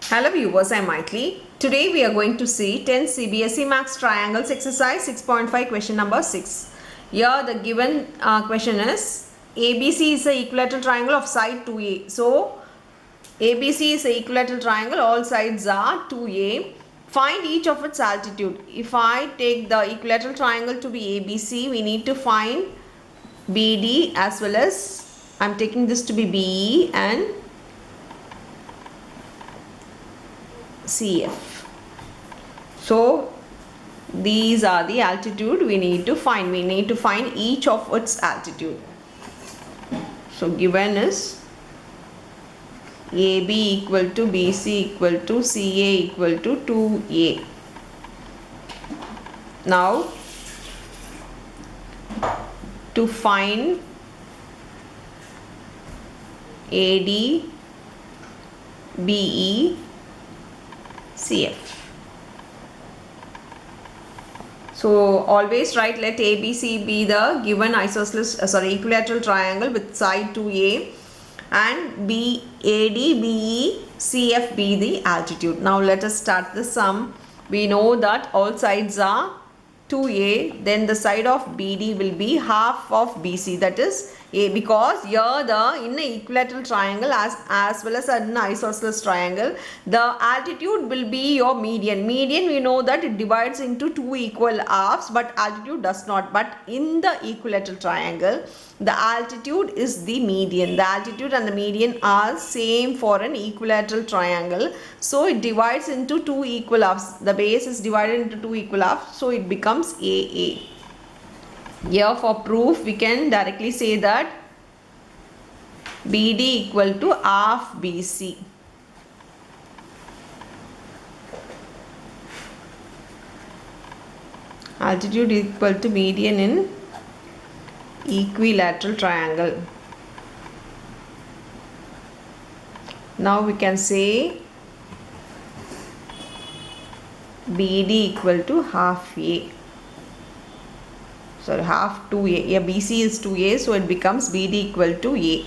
Hello viewers, I am Maitli. Today we are going to see 10 CBSE Maths Triangles exercise 6.5 question number 6. Here the given question is ABC is a equilateral triangle of side 2A. So ABC is a equilateral triangle, all sides are 2A. Find each of its altitude. If I take the equilateral triangle to be ABC, we need to find BD as well as I am taking this to be BE and CF. So these are the altitude we need to find. We need to find each of its altitude. So given is AB equal to BC equal to CA equal to 2A. Now to find AD, BE, CF. So always write let ABC be the given isosceles equilateral triangle with side 2A and AD, BE, CF be the altitude. Now let us start the sum. We know that all sides are 2A, then the side of BD will be half of BC, that is A, because here in the equilateral triangle as well as an isosceles triangle, the altitude will be your median. Median we know that it divides into two equal halves, but altitude does not. But in the equilateral triangle, the altitude is the median. The altitude and the median are same for an equilateral triangle. So it divides into two equal halves. The base is divided into two equal halves, so it becomes AA. Here for proof we can directly say that BD equal to half BC. Altitude equal to median in equilateral triangle. Now we can say BD equal to half A. Sorry, half 2A. Yeah, BC is 2A, so it becomes BD equal to A.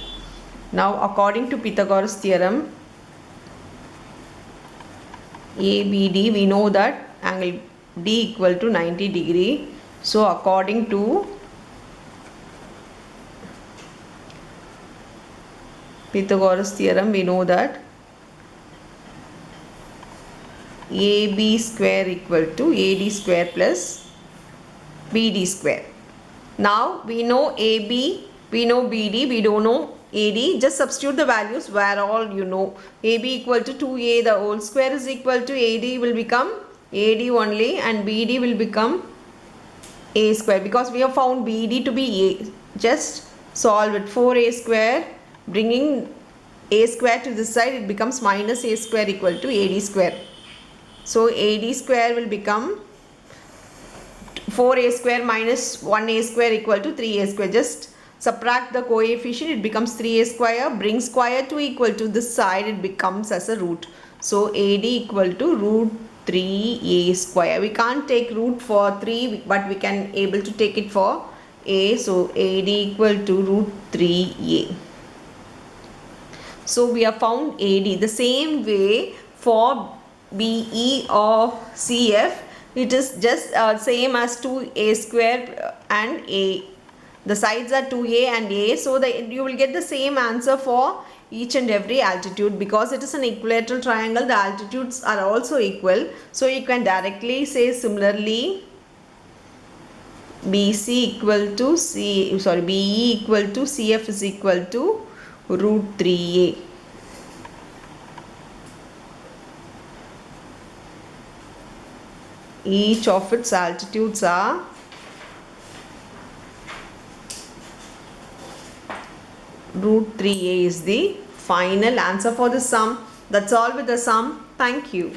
Now according to Pythagoras theorem, ABD, we know that angle D equal to 90 degree. So according to Pythagoras theorem, we know that AB square equal to AD square plus BD square. Now we know AB, we know BD, we don't know AD. Just substitute the values where all you know. AB equal to 2A, the whole square is equal to AD will become AD only and BD will become A square, because we have found BD to be A. Just solve it. 4A square, bringing A square to this side, it becomes minus A square equal to AD square. So AD square will become 4A square minus 1A square equal to 3A square. Just subtract the coefficient, it becomes 3A square. Bring square to equal to this side, it becomes as a root. So AD equal to root 3A square. We can't take root for 3, but we can able to take it for A. So AD equal to root 3A. So we have found AD. The same way for BE or CF, it is just same as 2A square and A. The sides are 2A and A, so you will get the same answer for each and every altitude, because it is an equilateral triangle. The altitudes are also equal, so you can directly say similarly BC equal to BE equal to CF is equal to root 3A. Each of its altitudes are root 3A is the final answer for the sum. That's all with the sum. Thank you.